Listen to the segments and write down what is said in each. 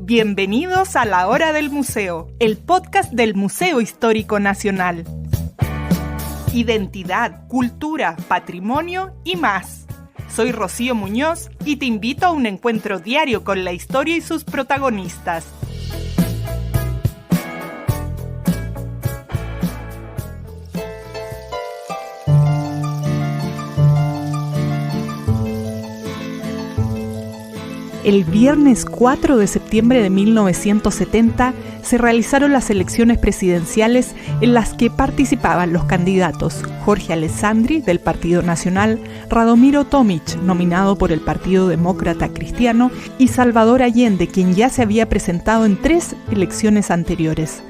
Bienvenidos a La Hora del Museo, el podcast del Museo Histórico Nacional. Identidad, cultura, patrimonio y más. Soy Rocío Muñoz y te invito a un encuentro diario con la historia y sus protagonistas. El viernes 4 de septiembre de 1970 se realizaron las elecciones presidenciales en las que participaban los candidatos Jorge Alessandri, del Partido Nacional, Radomiro Tomic, nominado por el Partido Demócrata Cristiano, y Salvador Allende, quien ya se había presentado en 3 elecciones anteriores.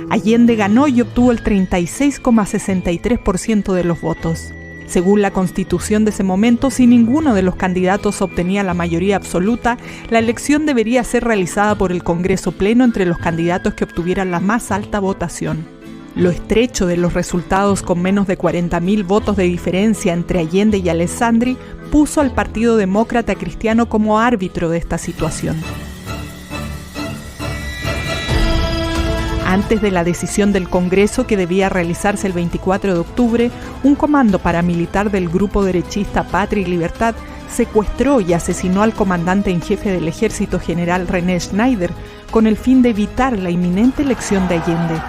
Allende ganó y obtuvo el 36,63% de los votos. Según la Constitución de ese momento, si ninguno de los candidatos obtenía la mayoría absoluta, la elección debería ser realizada por el Congreso Pleno entre los candidatos que obtuvieran la más alta votación. Lo estrecho de los resultados, con menos de 40.000 votos de diferencia entre Allende y Alessandri, puso al Partido Demócrata Cristiano como árbitro de esta situación. Antes de la decisión del Congreso, que debía realizarse el 24 de octubre, un comando paramilitar del grupo derechista Patria y Libertad secuestró y asesinó al comandante en jefe del Ejército, general René Schneider, con el fin de evitar la inminente elección de Allende.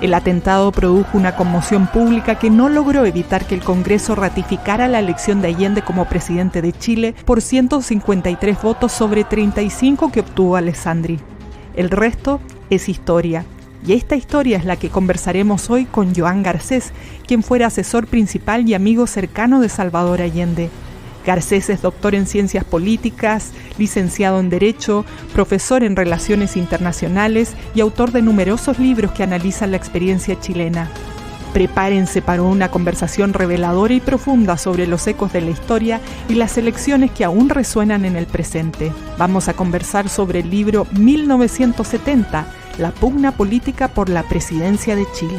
El atentado produjo una conmoción pública que no logró evitar que el Congreso ratificara la elección de Allende como presidente de Chile por 153 votos sobre 35 que obtuvo Alessandri. El resto es historia. Y esta historia es la que conversaremos hoy con Joan Garcés, quien fuera asesor principal y amigo cercano de Salvador Allende. Garcés es doctor en Ciencias Políticas, licenciado en Derecho, profesor en Relaciones Internacionales y autor de numerosos libros que analizan la experiencia chilena. Prepárense para una conversación reveladora y profunda sobre los ecos de la historia y las elecciones que aún resuenan en el presente. Vamos a conversar sobre el libro 1970, La pugna política por la presidencia de Chile.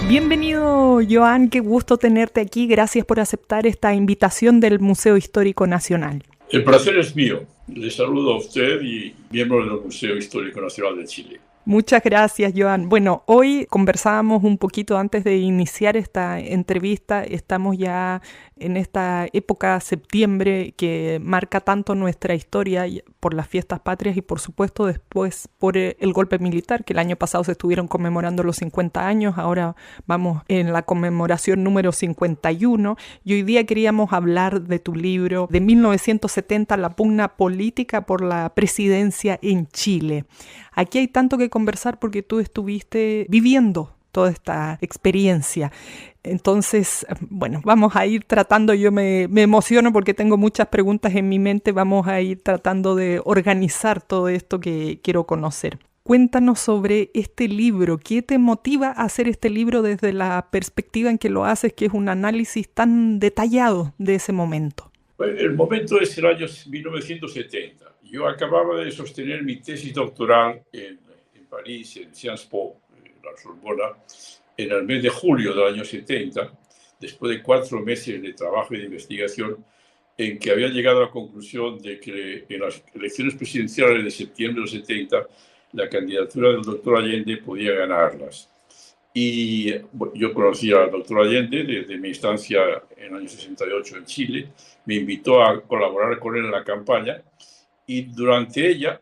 Bienvenido, Joan, qué gusto tenerte aquí. Gracias por aceptar esta invitación del Museo Histórico Nacional. El placer es mío. Le saludo a usted y miembro del Museo Histórico Nacional de Chile. Muchas gracias, Joan. Bueno, hoy conversábamos un poquito antes de iniciar esta entrevista. Estamos ya en esta época septiembre que marca tanto nuestra historia por las fiestas patrias y por supuesto después por el golpe militar, que el año pasado se estuvieron conmemorando los 50 años, ahora vamos en la conmemoración número 51 y hoy día queríamos hablar de tu libro de 1970, La pugna política por la presidencia en Chile. Aquí hay tanto que conversar porque tú estuviste viviendo toda esta experiencia. Entonces, bueno, vamos a ir tratando, yo me emociono porque tengo muchas preguntas en mi mente, vamos a ir tratando de organizar todo esto que quiero conocer. Cuéntanos sobre este libro, ¿qué te motiva a hacer este libro desde la perspectiva en que lo haces, que es un análisis tan detallado de ese momento? El momento es el año 1970. Yo acababa de sostener mi tesis doctoral en París, en Sciences Po, en la Sorbona, en el mes de julio del año 70, después de 4 meses de trabajo y de investigación, en que había llegado a la conclusión de que en las elecciones presidenciales de septiembre del 70 la candidatura del doctor Allende podía ganarlas. Y yo conocía al doctor Allende desde mi estancia en el año 68 en Chile, me invitó a colaborar con él en la campaña y durante ella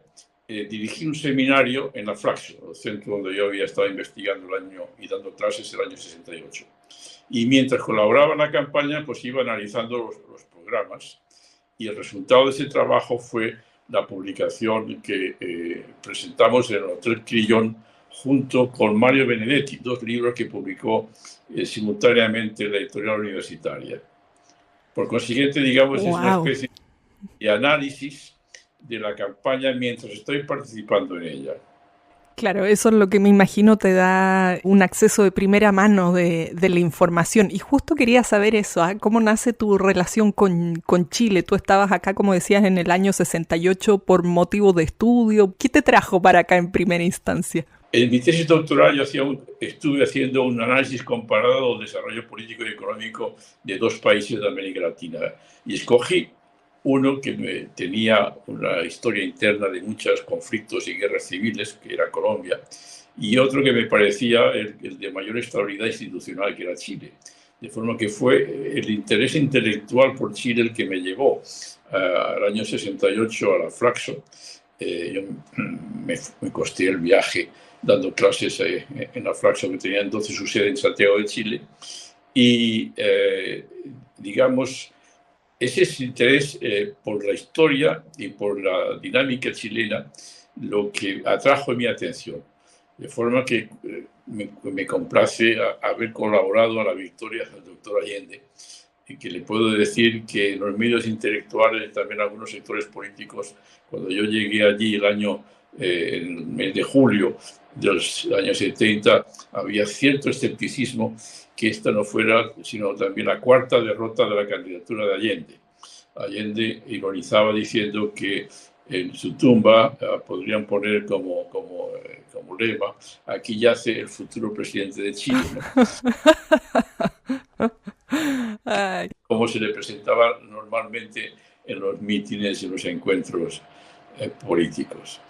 dirigí un seminario en la Flaxo, el centro donde yo había estado investigando el año y dando clases el año 68. Y mientras colaboraba en la campaña, pues iba analizando los programas y el resultado de ese trabajo fue la publicación que presentamos en el Hotel Crillon junto con Mario Benedetti, 2 libros que publicó simultáneamente la editorial universitaria. Por consiguiente, digamos, es una especie de análisis de la campaña mientras estoy participando en ella. Claro, eso es lo que me imagino te da un acceso de primera mano de la información. Y justo quería saber eso, ¿cómo nace tu relación con Chile? Tú estabas acá, como decías, en el año 68 por motivo de estudio. ¿Qué te trajo para acá en primera instancia? En mi tesis doctoral yo estuve haciendo un análisis comparado del desarrollo político y económico de 2 países de América Latina y escogí Uno que tenía una historia interna de muchos conflictos y guerras civiles, que era Colombia, y otro que me parecía el de mayor estabilidad institucional, que era Chile. De forma que fue el interés intelectual por Chile el que me llevó al año 68 a la Flaxo. Yo me costé el viaje dando clases en la Flaxo, que tenía entonces su sede en Santiago de Chile. Y, digamos, ese interés por la historia y por la dinámica chilena lo que atrajo mi atención. De forma que me complace haber colaborado a la victoria del doctor Allende, y que le puedo decir que en los medios intelectuales y también algunos sectores políticos, cuando yo llegué allí en el mes de julio de los años 70, había cierto escepticismo que esta no fuera sino también la cuarta derrota de la candidatura de Allende. Allende ironizaba diciendo que en su tumba podrían poner como lema: aquí yace el futuro presidente de Chile, ¿no? Como se le presentaba normalmente en los mítines y los encuentros políticos.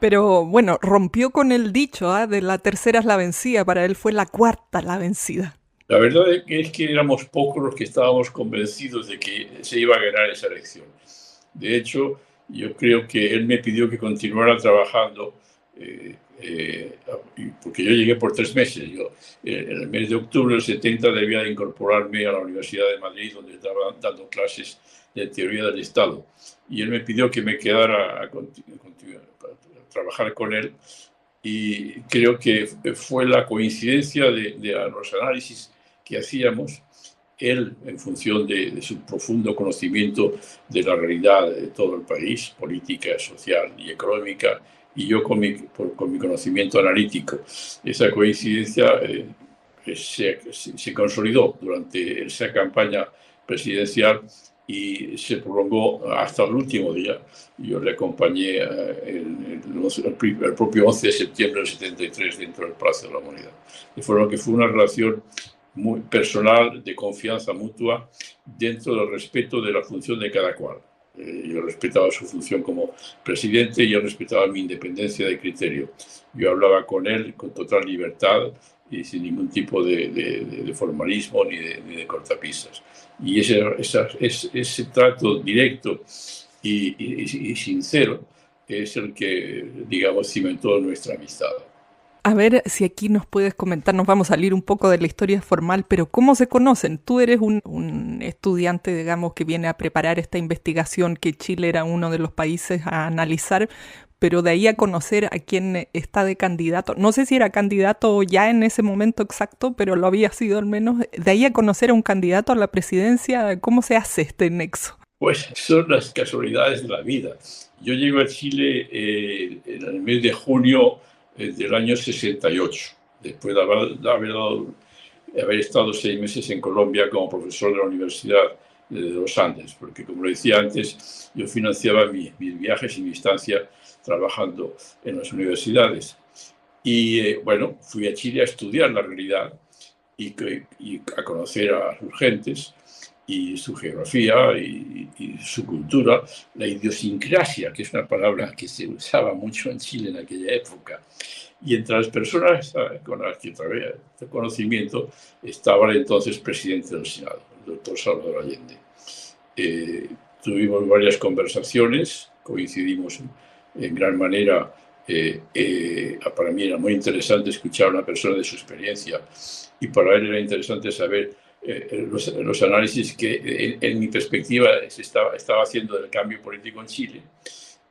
Pero bueno, rompió con el dicho de la tercera es la vencida. Para él fue la cuarta la vencida. La verdad es que éramos pocos los que estábamos convencidos de que se iba a ganar esa elección. De hecho, yo creo que él me pidió que continuara trabajando, porque yo llegué por 3 meses. Yo, en el mes de octubre del 70 debía de incorporarme a la Universidad de Madrid, donde estaba dando clases de teoría del Estado. Y él me pidió que me quedara a trabajar con él. Y creo que fue la coincidencia de los análisis que hacíamos, él en función de su profundo conocimiento de la realidad de todo el país, política, social y económica, y yo con mi conocimiento analítico. Esa coincidencia se consolidó durante esa campaña presidencial y se prolongó hasta el último día. Yo le acompañé el propio 11 de septiembre del 73 dentro del Palacio de la Moneda. De forma que fue una relación muy personal, de confianza mutua, dentro del respeto de la función de cada cual. Yo respetaba su función como presidente y él respetaba mi independencia de criterio. Yo hablaba con él con total libertad y sin ningún tipo de formalismo ni de cortapisas. Y ese trato directo y sincero es el que, digamos, cimentó nuestra amistad. A ver si aquí nos puedes comentar, nos vamos a salir un poco de la historia formal, pero ¿cómo se conocen? Tú eres un estudiante, digamos, que viene a preparar esta investigación, que Chile era uno de los países a analizar, pero de ahí a conocer a quién está de candidato, no sé si era candidato ya en ese momento exacto, pero lo había sido al menos, de ahí a conocer a un candidato a la presidencia, ¿cómo se hace este nexo? Pues son las casualidades de la vida. Yo llego a Chile en el mes de junio del año 68, después de haber estado 6 meses en Colombia como profesor de la Universidad de los Andes, porque, como lo decía antes, yo financiaba mis viajes y mi estancia trabajando en las universidades. Y bueno, fui a Chile a estudiar la realidad y a conocer a sus gentes y su geografía y su cultura, la idiosincrasia, que es una palabra que se usaba mucho en Chile en aquella época. Y entre las personas con las que traía este conocimiento estaba el entonces presidente del Senado, el doctor Salvador Allende. Tuvimos varias conversaciones, coincidimos en gran manera. Para mí era muy interesante escuchar a una persona de su experiencia, y para él era interesante saber los análisis que en mi perspectiva se estaba haciendo del cambio político en Chile,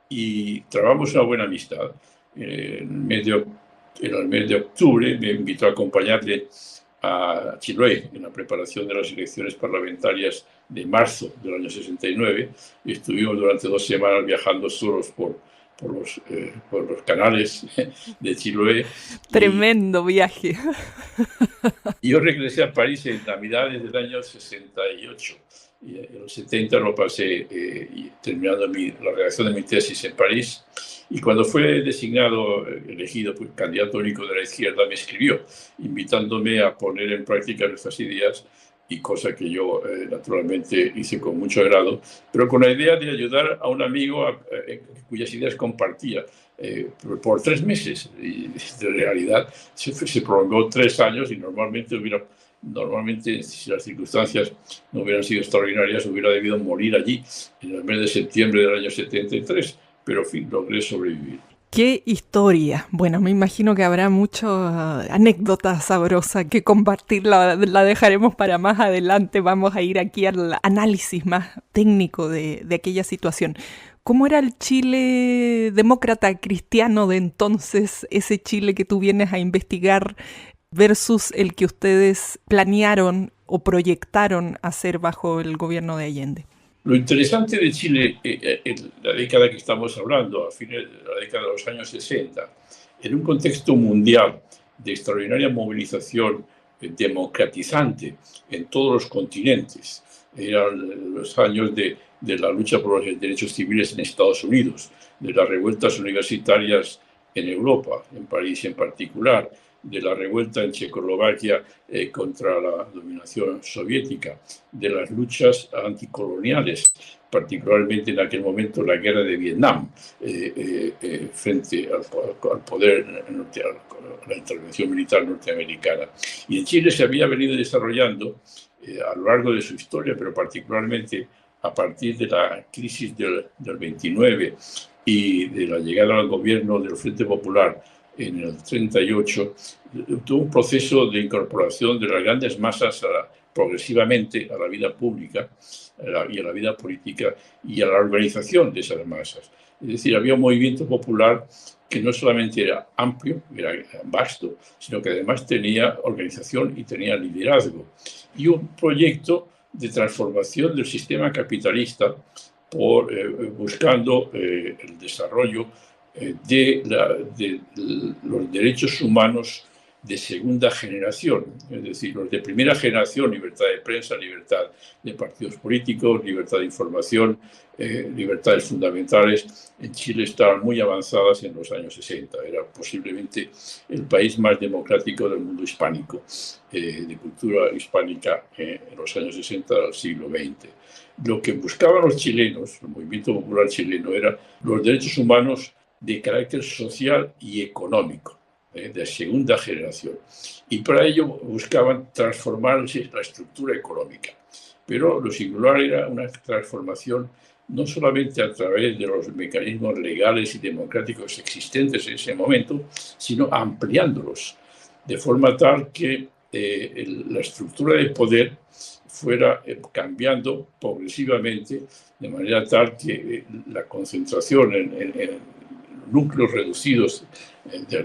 y trabamos una buena amistad. En el mes de octubre me invitó a acompañarle a Chiloé en la preparación de las elecciones parlamentarias de marzo del año 69, y estuvimos durante 2 semanas viajando solos por los canales de Chiloé. Tremendo viaje. Yo regresé a París en Navidades del año 68, y en los 70 lo pasé terminando la redacción de mi tesis en París. Y cuando fue elegido candidato único de la izquierda, me escribió invitándome a poner en práctica nuestras ideas y cosa que yo naturalmente hice con mucho agrado, pero con la idea de ayudar a un amigo cuyas ideas compartía por 3 meses. Y de realidad se prolongó 3 años y normalmente, si las circunstancias no hubieran sido extraordinarias, hubiera debido morir allí en el mes de septiembre del año 73, pero en fin, logré sobrevivir. ¡Qué historia! Bueno, me imagino que habrá muchas anécdotas sabrosas que compartir, la dejaremos para más adelante. Vamos a ir aquí al análisis más técnico de aquella situación. ¿Cómo era el Chile demócrata cristiano de entonces, ese Chile que tú vienes a investigar versus el que ustedes planearon o proyectaron hacer bajo el gobierno de Allende? Lo interesante de Chile en la década que estamos hablando, a fines de la década de los años 60, en un contexto mundial de extraordinaria movilización democratizante en todos los continentes, eran los años de la lucha por los derechos civiles en Estados Unidos, de las revueltas universitarias en Europa, en París en particular, de la revuelta en Checoslovaquia contra la dominación soviética, de las luchas anticoloniales, particularmente en aquel momento la guerra de Vietnam, frente al poder, a la intervención militar norteamericana. Y en Chile se había venido desarrollando a lo largo de su historia, pero particularmente a partir de la crisis del 29 y de la llegada al gobierno del Frente Popular en el 38, tuvo un proceso de incorporación de las grandes masas progresivamente a la vida pública y a la vida política y a la organización de esas masas. Es decir, había un movimiento popular que no solamente era amplio, era vasto, sino que además tenía organización y tenía liderazgo. Y un proyecto de transformación del sistema capitalista buscando el desarrollo de los derechos humanos de segunda generación, es decir, los de primera generación, libertad de prensa, libertad de partidos políticos, libertad de información, libertades fundamentales, en Chile estaban muy avanzadas en los años 60. Era posiblemente el país más democrático del mundo hispánico, de cultura hispánica en los años 60 del siglo XX. Lo que buscaban los chilenos, el movimiento popular chileno, eran los derechos humanos de carácter social y económico, de segunda generación. Y para ello buscaban transformar la estructura económica. Pero lo singular era una transformación no solamente a través de los mecanismos legales y democráticos existentes en ese momento, sino ampliándolos, de forma tal que la estructura de poder fuera cambiando progresivamente, de manera tal que la concentración en núcleos reducidos,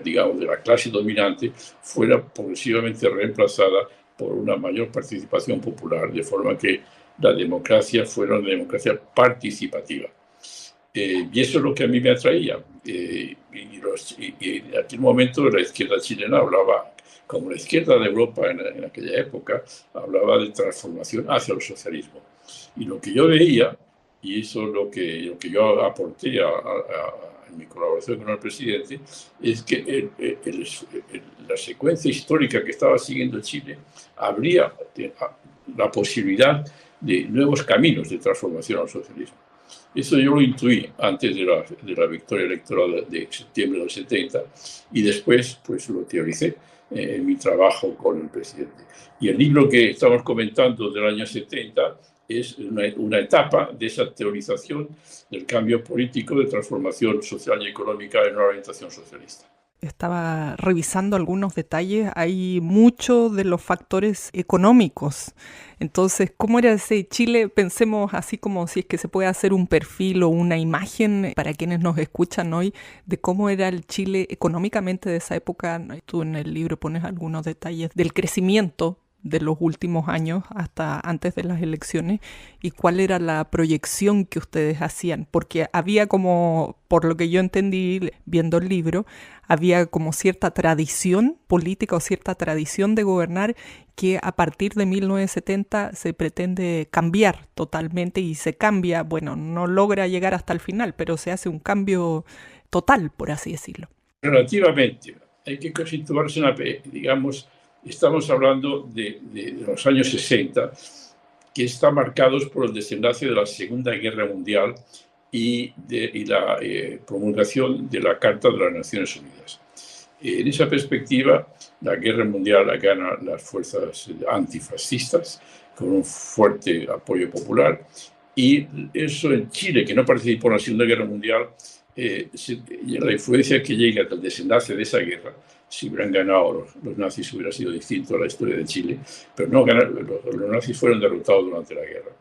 digamos, de la clase dominante, fuera progresivamente reemplazada por una mayor participación popular, de forma que la democracia fuera una democracia participativa. Y eso es lo que a mí me atraía. Y en aquel momento la izquierda chilena hablaba, como la izquierda de Europa en aquella época, hablaba de transformación hacia el socialismo. Y lo que yo veía, y eso es lo que yo aporté en mi colaboración con el presidente, es que la secuencia histórica que estaba siguiendo Chile abría la posibilidad de nuevos caminos de transformación al socialismo. Eso yo lo intuí antes de la victoria electoral de septiembre del 70 y después pues lo teoricé en mi trabajo con el presidente. Y el libro que estamos comentando del año 70 es una etapa de esa teorización del cambio político, de transformación social y económica en una orientación socialista. Estaba revisando algunos detalles, hay muchos de los factores económicos. Entonces, ¿cómo era ese Chile? Pensemos así como si es que se puede hacer un perfil o una imagen para quienes nos escuchan hoy de cómo era el Chile económicamente de esa época. Tú en el libro pones algunos detalles del crecimiento de los últimos años hasta antes de las elecciones y cuál era la proyección que ustedes hacían, porque había como, por lo que yo entendí viendo el libro, había como cierta tradición política o cierta tradición de gobernar que a partir de 1970 se pretende cambiar totalmente y se cambia, bueno, no logra llegar hasta el final, pero se hace un cambio total, por así decirlo. Relativamente, hay que situarse, digamos, Estamos hablando de los años 60, que están marcados por el desenlace de la Segunda Guerra Mundial y la promulgación de la Carta de las Naciones Unidas. En esa perspectiva, la guerra mundial la ganan las fuerzas antifascistas con un fuerte apoyo popular, y eso en Chile, que no participó en la Segunda Guerra Mundial, la influencia que llega del desenlace de esa guerra, si hubieran ganado los nazis hubiera sido distinto a la historia de Chile, pero no ganaron, los nazis fueron derrotados durante la guerra.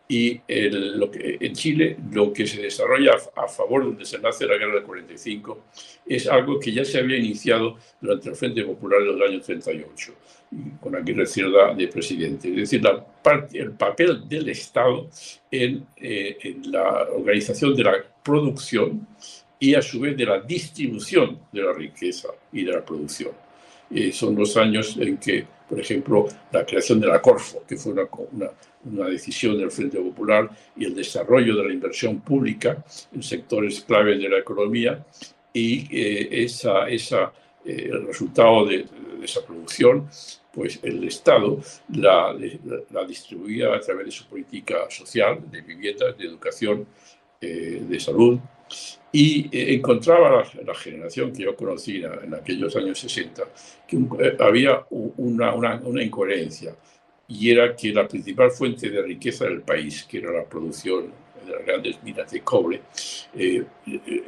Y en Chile lo que se desarrolla a favor del desenlace de la guerra del 45 es algo que ya se había iniciado durante el Frente Popular del año 38, con Aguirre Cerda de presidente. Es decir, el papel del Estado en la organización de la producción y a su vez de la distribución de la riqueza y de la producción. Son los años en que, por ejemplo, la creación de la Corfo, que fue una decisión del Frente Popular, y el desarrollo de la inversión pública en sectores claves de la economía, y el resultado de esa producción, pues el Estado la distribuía a través de su política social, de viviendas, de educación, de salud, y encontraba la generación que yo conocí en aquellos años 60 que había una incoherencia, y era que la principal fuente de riqueza del país, que era la producción de las grandes minas de cobre,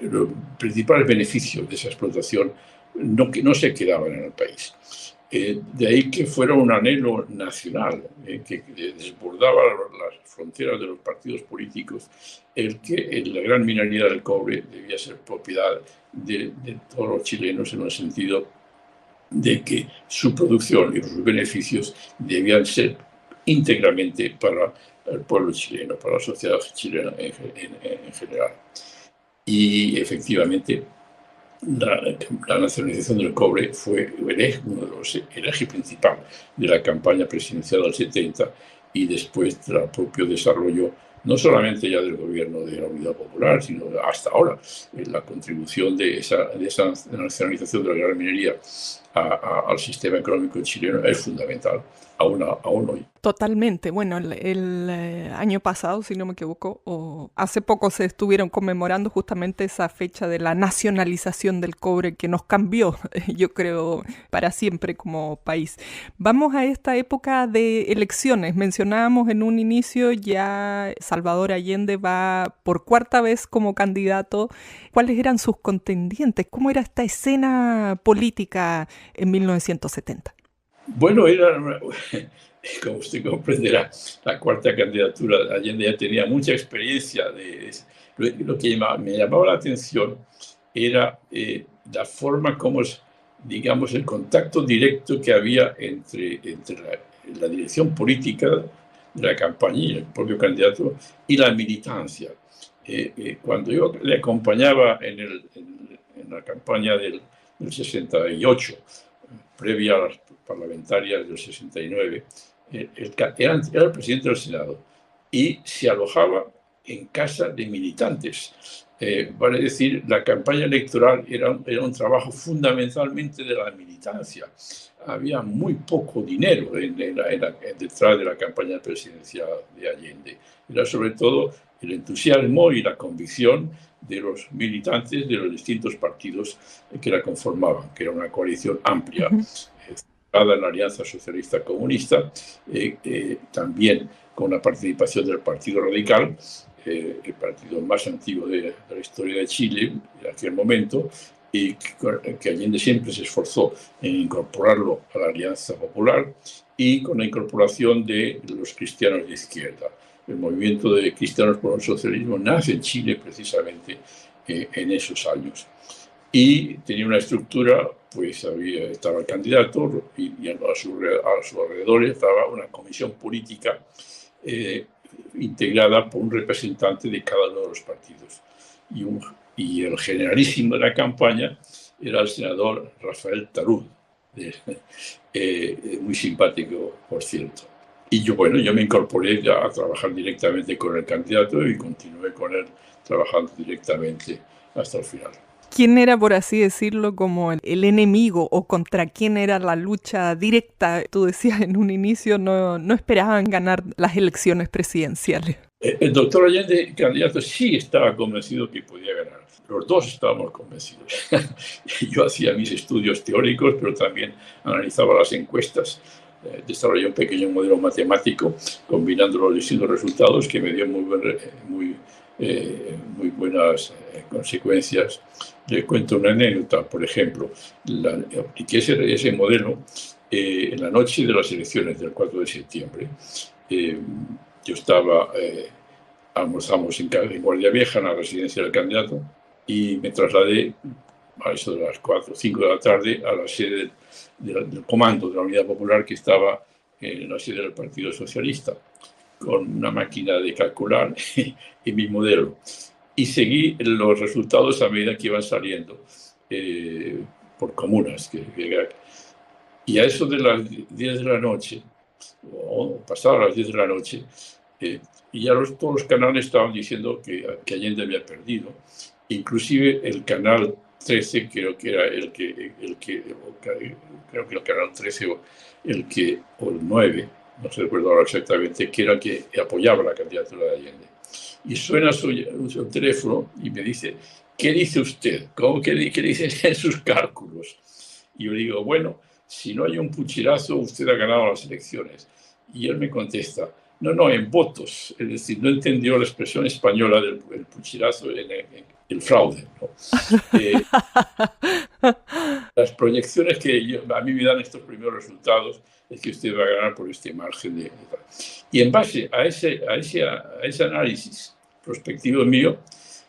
los principales beneficios de esa explotación no se quedaban en el país. De ahí que fuera un anhelo nacional que desbordaba las fronteras de los partidos políticos, el que la gran minería del cobre debía ser propiedad de todos los chilenos, en el sentido de que su producción y sus beneficios debían ser íntegramente para el pueblo chileno, para la sociedad chilena en general. Y efectivamente, la nacionalización del cobre fue uno de los ejes principales de la campaña presidencial del 70, y después del propio desarrollo, no solamente ya del gobierno de la Unidad Popular, sino hasta ahora, la contribución de esa nacionalización de la gran minería al sistema económico chileno es fundamental, aún hoy. Totalmente. Bueno, el año pasado, si no me equivoco, o hace poco se estuvieron conmemorando justamente esa fecha de la nacionalización del cobre, que nos cambió, yo creo, para siempre como país. Vamos a esta época de elecciones. Mencionábamos en un inicio, ya Salvador Allende va por cuarta vez como candidato. ¿Cuáles eran sus contendientes? ¿Cómo era esta escena política en 1970? Bueno, como usted comprenderá, la cuarta candidatura. Allende ya tenía mucha experiencia. Lo que me llamaba la atención era la forma como, digamos, el contacto directo que había entre la dirección política de la campaña y el propio candidato y la militancia. Cuando yo le acompañaba en la campaña del 68, previa a las parlamentarias del 69, era el presidente del Senado y se alojaba en casa de militantes. Vale decir, la campaña electoral era un trabajo fundamentalmente de la militancia. Había muy poco dinero detrás de la campaña presidencial de Allende. Era sobre todo el entusiasmo y la convicción de los militantes de los distintos partidos que la conformaban, que era una coalición amplia, en la Alianza Socialista Comunista, también con la participación del Partido Radical, el partido más antiguo de la historia de Chile en aquel momento, y que Allende siempre se esforzó en incorporarlo a la Alianza Popular, y con la incorporación de los cristianos de izquierda. El movimiento de cristianos por el socialismo nace en Chile precisamente en esos años. Y tenía una estructura, pues estaba el candidato y a su alrededor estaba una comisión política integrada por un representante de cada uno de los partidos. Y el generalísimo de la campaña era el senador Rafael Tarús, muy simpático, por cierto. Y yo me incorporé a trabajar directamente con el candidato y continué con él trabajando directamente hasta el final. ¿Quién era, por así decirlo, como el enemigo o contra quién era la lucha directa? Tú decías en un inicio, no esperaban ganar las elecciones presidenciales. El doctor Allende, candidato, sí estaba convencido que podía ganar. Los dos estábamos convencidos. Yo hacía mis estudios teóricos, pero también analizaba las encuestas. Desarrollé un pequeño modelo matemático combinando los distintos resultados que me dio muy buenas consecuencias. Le cuento una anécdota, por ejemplo. Apliqué ese modelo en la noche de las elecciones del 4 de septiembre. Yo almorzamos en Guardia Vieja, en la residencia del candidato, y me trasladé a eso de las 4 o 5 de la tarde a la sede del comando de la Unidad Popular, que estaba en la sede del Partido Socialista, con una máquina de calcular y mi modelo. Y seguí los resultados a medida que iban saliendo por comunas. Y a eso de las 10 de la noche, o pasadas las 10 de la noche, y ya todos los canales estaban diciendo que Allende había perdido. Inclusive el canal 13, creo que era creo que el canal 13 o el 9, no se recuerdo ahora exactamente, que era el que apoyaba la candidatura de Allende. Y suena su teléfono y me dice, ¿qué dice usted? ¿Qué dice en sus cálculos? Y yo digo, bueno, si no hay un pucherazo, usted ha ganado las elecciones. Y él me contesta, no, en votos. Es decir, no entendió la expresión española del pucherazo en el fraude, ¿no? Las proyecciones que a mí me dan estos primeros resultados es que usted va a ganar por este margen. Y en base a ese análisis prospectivo mío,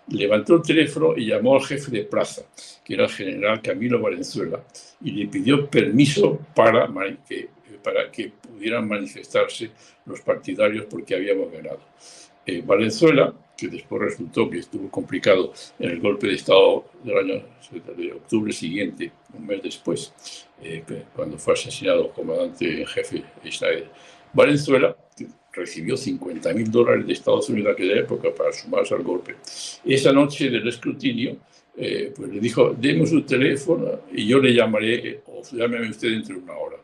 levantó el teléfono y llamó al jefe de plaza, que era el general Camilo Valenzuela, y le pidió permiso para que pudieran manifestarse los partidarios porque habíamos ganado. Valenzuela, que después resultó que estuvo complicado en el golpe de Estado del año de octubre siguiente, un mes después, cuando fue asesinado el comandante en jefe Schneider. Valenzuela recibió $50,000 de Estados Unidos en aquella época para sumarse al golpe. Esa noche del escrutinio, pues le dijo, deme su teléfono y yo le llamaré, o llámeme usted dentro de una hora.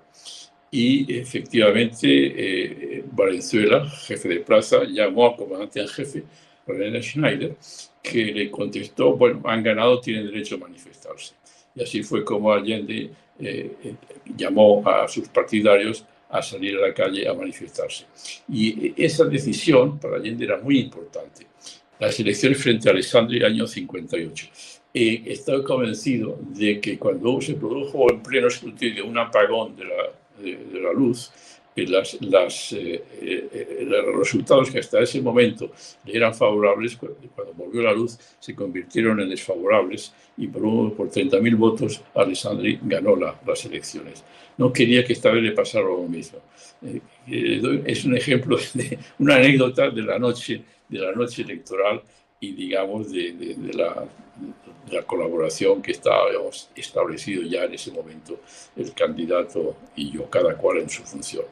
Y efectivamente Valenzuela, jefe de plaza, llamó al comandante en jefe, René Schneider, que le contestó, bueno, han ganado, tienen derecho a manifestarse. Y así fue como Allende llamó a sus partidarios a salir a la calle a manifestarse. Y esa decisión para Allende era muy importante. Las elecciones frente a Alessandri, año 58. Estoy convencido de que cuando se produjo en pleno escrutinio un apagón de la luz, los resultados que hasta ese momento le eran favorables, cuando volvió la luz, se convirtieron en desfavorables y por 30.000 votos Alessandri ganó las elecciones. No quería que esta vez le pasara lo mismo. Es un ejemplo de una anécdota de la noche electoral y, digamos, de la colaboración que estábamos establecido ya en ese momento el candidato y yo, cada cual en su función.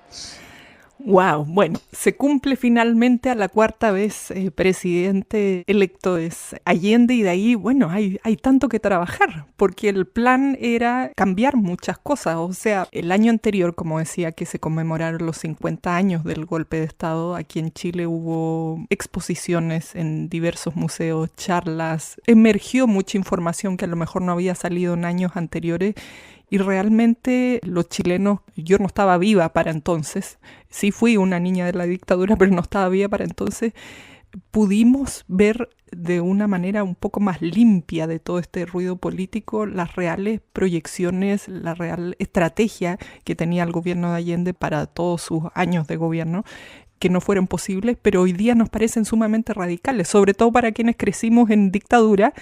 Wow, bueno, se cumple finalmente a la cuarta vez presidente electo es Allende y de ahí, bueno, hay tanto que trabajar porque el plan era cambiar muchas cosas. O sea, el año anterior, como decía, que se conmemoraron los 50 años del golpe de Estado, aquí en Chile hubo exposiciones en diversos museos, charlas, emergió mucha información que a lo mejor no había salido en años anteriores. Y realmente los chilenos, yo no estaba viva para entonces, sí fui una niña de la dictadura, pero no estaba viva para entonces, pudimos ver de una manera un poco más limpia de todo este ruido político las reales proyecciones, la real estrategia que tenía el gobierno de Allende para todos sus años de gobierno, que no fueron posibles, pero hoy día nos parecen sumamente radicales, sobre todo para quienes crecimos en dictadura.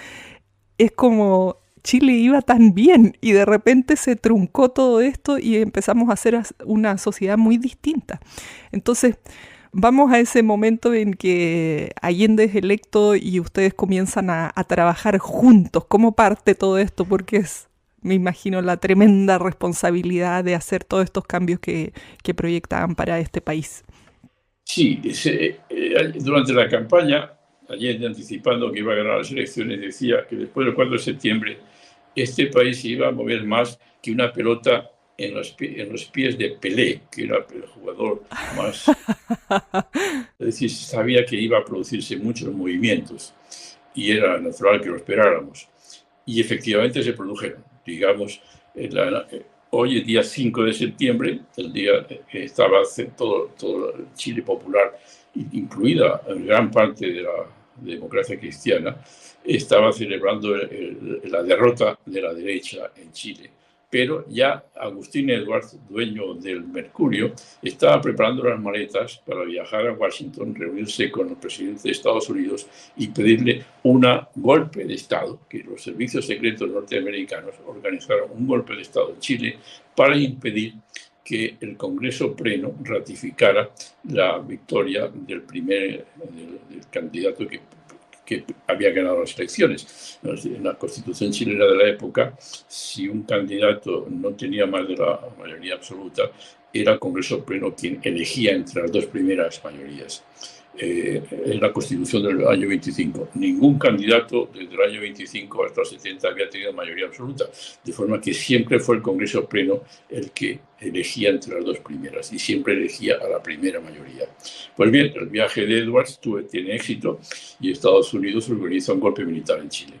Es como Chile iba tan bien y de repente se truncó todo esto y empezamos a ser una sociedad muy distinta. Entonces, vamos a ese momento en que Allende es electo y ustedes comienzan a trabajar juntos. ¿Cómo parte todo esto? Porque me imagino, la tremenda responsabilidad de hacer todos estos cambios que proyectaban para este país. Sí, durante la campaña Allende, anticipando que iba a ganar las elecciones, decía que después del 4 de septiembre este país se iba a mover más que una pelota en los pies de Pelé, que era el jugador más... Es decir, sabía que iba a producirse muchos movimientos y era natural que lo esperáramos. Y efectivamente se produjeron. Digamos, hoy es día 5 de septiembre, el día que estaba todo el Chile popular, incluida gran parte de la democracia cristiana, estaba celebrando la derrota de la derecha en Chile. Pero ya Agustín Edwards, dueño del Mercurio, estaba preparando las maletas para viajar a Washington, reunirse con el presidente de Estados Unidos y pedirle un golpe de Estado, que los servicios secretos norteamericanos organizaron un golpe de Estado en Chile para impedir que el Congreso Pleno ratificara la victoria del candidato que había ganado las elecciones. En la Constitución chilena de la época, si un candidato no tenía más de la mayoría absoluta, era el Congreso Pleno quien elegía entre las dos primeras mayorías. En la Constitución del año 25. Ningún candidato desde el año 25 hasta el 70 había tenido mayoría absoluta, de forma que siempre fue el Congreso Pleno el que elegía entre las dos primeras y siempre elegía a la primera mayoría. Pues bien, el viaje de Edwards tiene éxito y Estados Unidos organiza un golpe militar en Chile.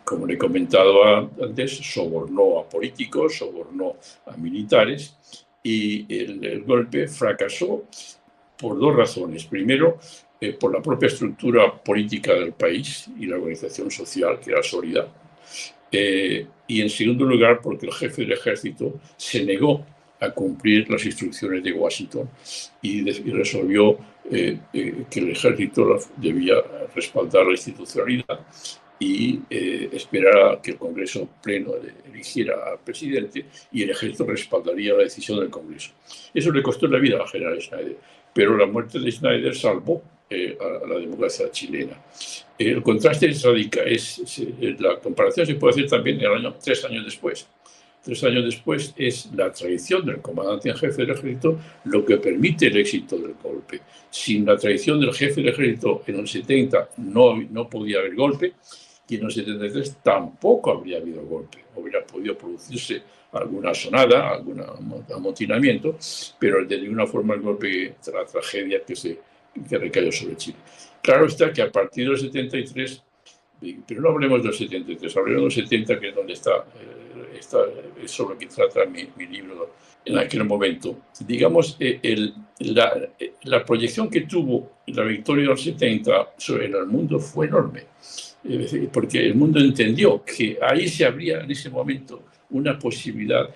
Como le he comentado antes, sobornó a políticos, sobornó a militares y el golpe fracasó por dos razones. Primero, por la propia estructura política del país y la organización social, que era sólida. Y en segundo lugar, porque el jefe del ejército se negó a cumplir las instrucciones de Washington y resolvió que el ejército debía respaldar la institucionalidad y esperar a que el Congreso Pleno eligiera al presidente y el ejército respaldaría la decisión del Congreso. Eso le costó la vida al general Schneider, pero la muerte de Schneider salvó a la democracia chilena. El contraste radica, la comparación se puede hacer también 3 años después. 3 años después es la traición del comandante en jefe del ejército lo que permite el éxito del golpe. Sin la traición del jefe del ejército en el 70 no podía haber golpe y en el 73 tampoco habría habido golpe. Hubiera podido producirse alguna sonada, algún amotinamiento, pero de ninguna forma el golpe, la tragedia que recayó sobre Chile. Claro está que a partir del 73, pero no hablemos del 73, hablemos del 70, que es donde está sobre lo que trata mi libro en aquel momento. Digamos, la proyección que tuvo la victoria del 70 sobre el mundo fue enorme, porque el mundo entendió que ahí se abría en ese momento una posibilidad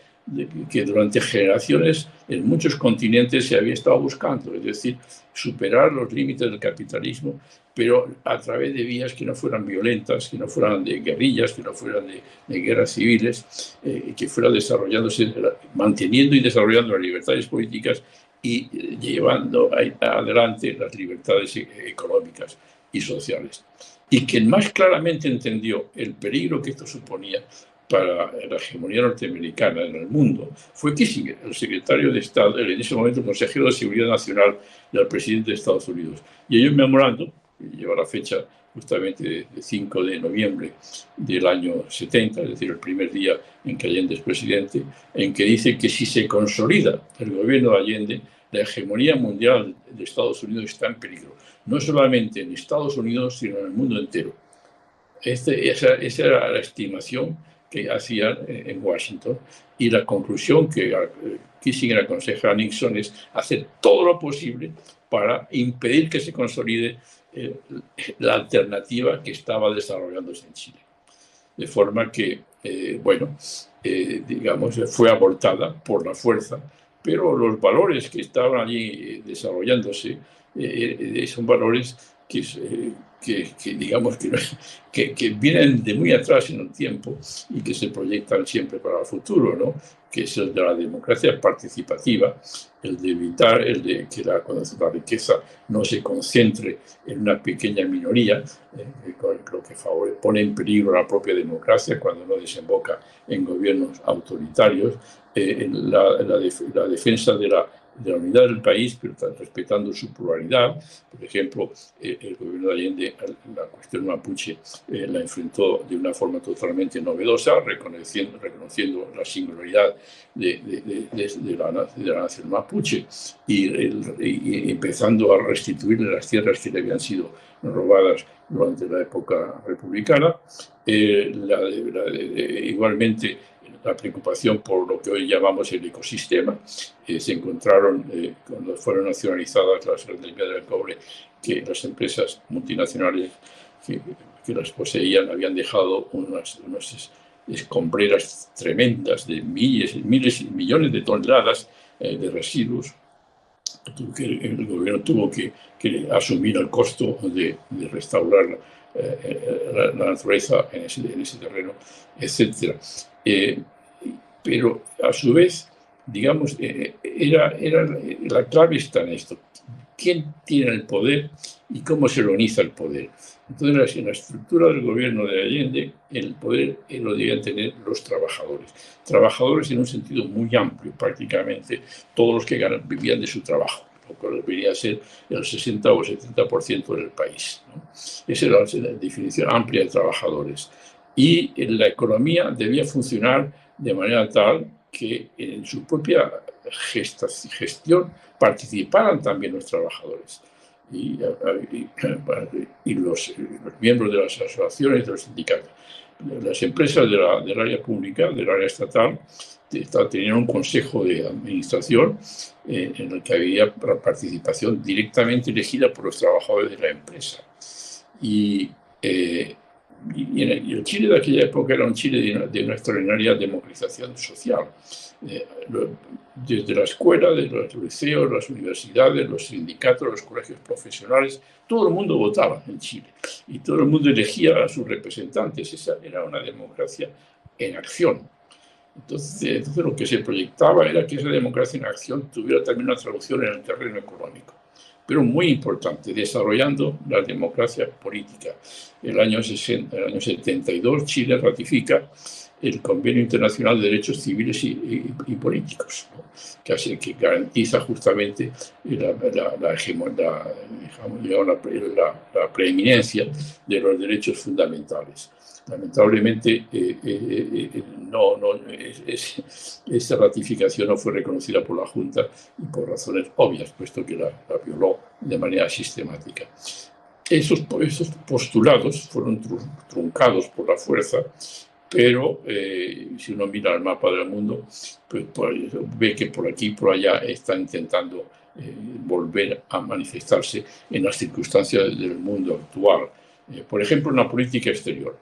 que durante generaciones en muchos continentes se había estado buscando, es decir, superar los límites del capitalismo, pero a través de vías que no fueran violentas, que no fueran de guerrillas, que no fueran de guerras civiles, que fueran desarrollándose, manteniendo y desarrollando las libertades políticas y llevando adelante las libertades económicas y sociales. Y quien más claramente entendió el peligro que esto suponía para la hegemonía norteamericana en el mundo fue Kissinger, el secretario de Estado, en ese momento consejero de Seguridad Nacional del presidente de Estados Unidos. Y hay un memorando, que lleva la fecha justamente de 5 de noviembre del año 70, es decir, el primer día en que Allende es presidente, en que dice que si se consolida el gobierno de Allende, la hegemonía mundial de Estados Unidos está en peligro. No solamente en Estados Unidos, sino en el mundo entero. Esa era la estimación que hacían en Washington, y la conclusión que Kissinger aconseja a Nixon es hacer todo lo posible para impedir que se consolide la alternativa que estaba desarrollándose en Chile. De forma que, digamos, fue abortada por la fuerza, pero los valores que estaban allí desarrollándose son valores que vienen de muy atrás en el tiempo y que se proyectan siempre para el futuro, ¿no? Que es el de la democracia participativa, el de evitar que la riqueza no se concentre en una pequeña minoría, lo que pone en peligro la propia democracia cuando no desemboca en gobiernos autoritarios, en la defensa de la de la unidad del país, pero respetando su pluralidad. Por ejemplo, el gobierno de Allende la cuestión mapuche la enfrentó de una forma totalmente novedosa, reconociendo la singularidad de la nación mapuche y empezando a restituirle las tierras que le habían sido robadas durante la época republicana. Igualmente, la preocupación por lo que hoy llamamos el ecosistema. Se encontraron, cuando fueron nacionalizadas las grandes minas del cobre, que las empresas multinacionales que las poseían habían dejado unas escombreras tremendas de miles y millones de toneladas de residuos. El gobierno tuvo que asumir el costo de restaurar la naturaleza en ese terreno, etc. Pero a su vez, digamos, la clave está en esto. ¿Quién tiene el poder y cómo se organiza el poder? Entonces, en la estructura del gobierno de Allende, el poder lo debían tener los trabajadores. Trabajadores en un sentido muy amplio, prácticamente todos los que vivían de su trabajo, lo cual debería ser el 60 o 70% del país, ¿no? Esa era la definición amplia de trabajadores. Y la economía debía funcionar de manera tal que en su propia gestión participaran también los trabajadores y los miembros de las asociaciones, de los sindicatos. Las empresas del área pública, del área estatal, tenían un consejo de administración en el que había participación directamente elegida por los trabajadores de la empresa. Y el Chile de aquella época era un Chile de una extraordinaria democratización social. Desde la escuela, desde los liceos, las universidades, los sindicatos, los colegios profesionales, todo el mundo votaba en Chile y todo el mundo elegía a sus representantes. Esa era una democracia en acción. Entonces lo que se proyectaba era que esa democracia en acción tuviera también una traducción en el terreno económico. Pero muy importante, desarrollando la democracia política. El año 72 Chile ratifica el Convenio Internacional de Derechos Civiles y Políticos, ¿no? que garantiza justamente la preeminencia de los derechos fundamentales. Lamentablemente, esa ratificación no fue reconocida por la Junta y por razones obvias, puesto que la violó de manera sistemática. Esos postulados fueron truncados por la fuerza, pero si uno mira el mapa del mundo, pues ve que por aquí y por allá están intentando volver a manifestarse en las circunstancias del mundo actual. Por ejemplo, en la política exterior.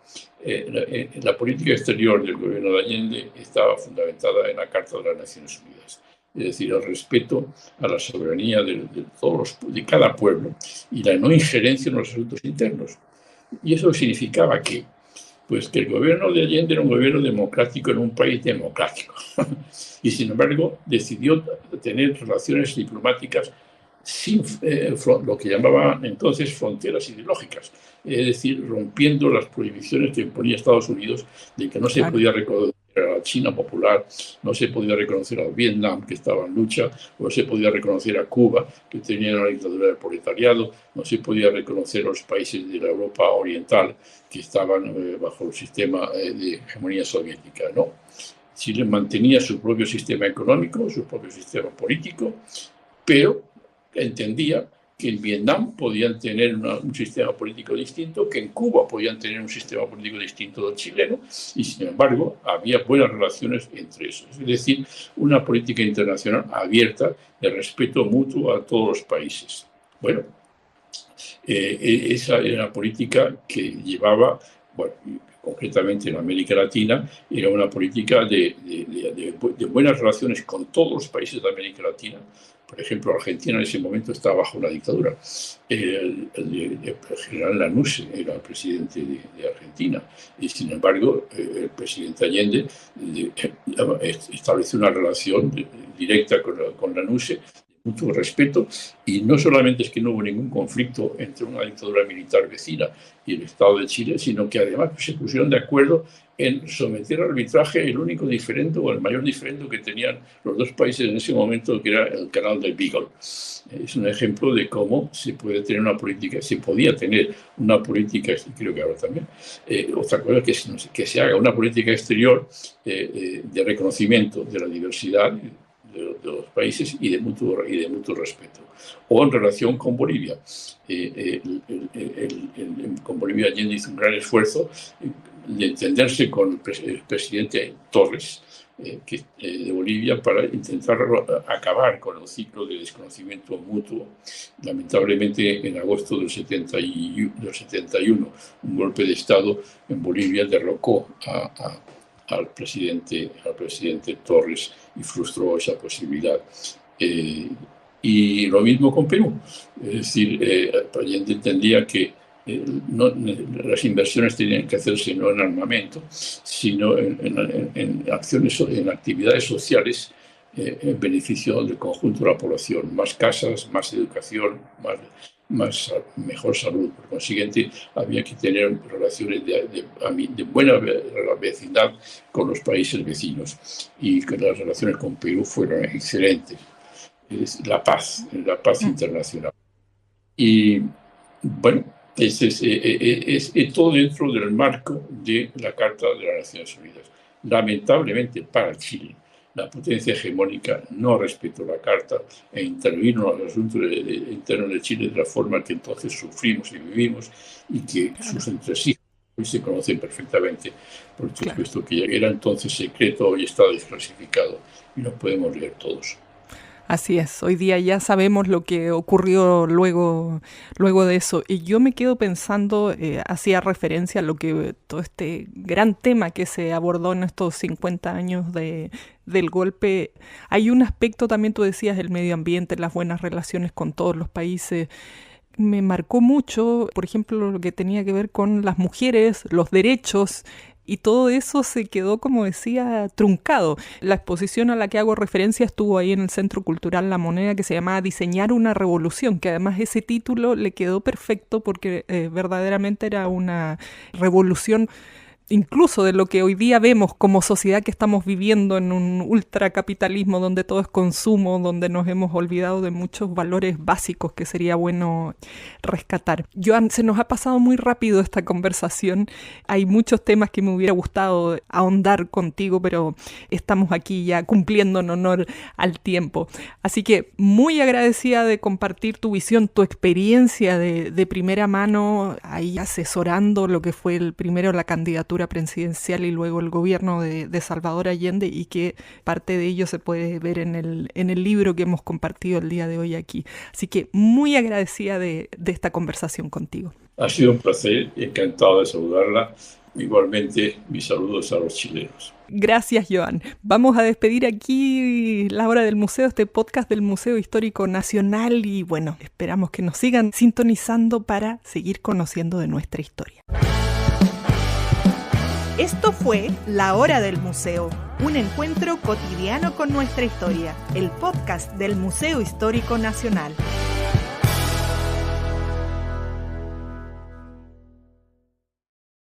La política exterior del gobierno de Allende estaba fundamentada en la Carta de las Naciones Unidas, es decir, el respeto a la soberanía de cada pueblo y la no injerencia en los asuntos internos. Y eso significaba que el gobierno de Allende era un gobierno democrático en un país democrático. Y sin embargo, decidió tener relaciones diplomáticas sin lo que llamaban entonces fronteras ideológicas, es decir, rompiendo las prohibiciones que imponía Estados Unidos de que no se podía reconocer a la China popular, no se podía reconocer a Vietnam, que estaba en lucha, no se podía reconocer a Cuba, que tenía una dictadura del proletariado, no se podía reconocer a los países de la Europa oriental, que estaban bajo el sistema de hegemonía soviética. No. Chile mantenía su propio sistema económico, su propio sistema político, pero entendía que en Vietnam podían tener un sistema político distinto, que en Cuba podían tener un sistema político distinto del chileno, y sin embargo había buenas relaciones entre esos. Es decir, una política internacional abierta de respeto mutuo a todos los países. Bueno, esa era una política que llevaba, concretamente en América Latina, era una política de buenas relaciones con todos los países de América Latina. Por ejemplo, Argentina en ese momento estaba bajo una dictadura. El general Lanuse era el presidente de Argentina y, sin embargo, el presidente Allende estableció una relación directa con Lanuse, mucho respeto, y no solamente es que no hubo ningún conflicto entre una dictadura militar vecina y el Estado de Chile, sino que además se pusieron de acuerdo en someter al arbitraje el único diferendo o el mayor diferendo que tenían los dos países en ese momento, que era el canal del Beagle. Es un ejemplo de cómo se puede tener una política, se podía tener una política, y creo que ahora también, otra cosa es que se haga una política exterior de reconocimiento de la diversidad de los países y de mutuo respeto. O en relación con Bolivia. Con Bolivia Allende hizo un gran esfuerzo de entenderse con el presidente Torres de Bolivia para intentar acabar con el ciclo de desconocimiento mutuo. Lamentablemente, en agosto del 71, un golpe de Estado en Bolivia derrocó al presidente Torres y frustró esa posibilidad. Y lo mismo con Perú. Es decir, Allende entendía que las inversiones tenían que hacerse no en armamento, sino en acciones, en actividades sociales en beneficio del conjunto de la población. Más casas, más educación, mejor salud. Por consiguiente, había que tener relaciones de buena vecindad con los países vecinos. Y que las relaciones con Perú fueron excelentes. Es la paz internacional. Y bueno, es todo dentro del marco de la Carta de las Naciones Unidas. Lamentablemente para Chile, la potencia hegemónica no respetó la Carta e intervino en los asuntos internos de Chile de la forma que entonces sufrimos y vivimos, y que sus entresijos hoy se conocen perfectamente, por supuesto que era entonces secreto, hoy está desclasificado y lo podemos leer todos. Así es, hoy día ya sabemos lo que ocurrió luego de eso. Y yo me quedo pensando, hacía referencia a lo que todo este gran tema que se abordó en estos 50 años del golpe. Hay un aspecto también, tú decías, el medio ambiente, las buenas relaciones con todos los países. Me marcó mucho, por ejemplo, lo que tenía que ver con las mujeres, los derechos. Y todo eso se quedó, como decía, truncado. La exposición a la que hago referencia estuvo ahí en el Centro Cultural La Moneda, que se llamaba Diseñar una Revolución, que además ese título le quedó perfecto porque verdaderamente era una revolución, incluso de lo que hoy día vemos como sociedad que estamos viviendo en un ultracapitalismo donde todo es consumo, donde nos hemos olvidado de muchos valores básicos que sería bueno rescatar. Joan, se nos ha pasado muy rápido esta conversación. Hay muchos temas que me hubiera gustado ahondar contigo, pero estamos aquí ya cumpliendo en honor al tiempo. Así que muy agradecida de compartir tu visión, tu experiencia de primera mano, ahí asesorando lo que fue primero la candidatura presidencial y luego el gobierno de Salvador Allende, y que parte de ello se puede ver en el libro que hemos compartido el día de hoy aquí. Así que muy agradecida de esta conversación contigo. Ha sido un placer, encantado de saludarla. Igualmente, mis saludos a los chilenos. Gracias, Joan. Vamos a despedir aquí La Hora del Museo, este podcast del Museo Histórico Nacional, y bueno, esperamos que nos sigan sintonizando para seguir conociendo de nuestra historia. Esto fue La Hora del Museo, un encuentro cotidiano con nuestra historia, el podcast del Museo Histórico Nacional.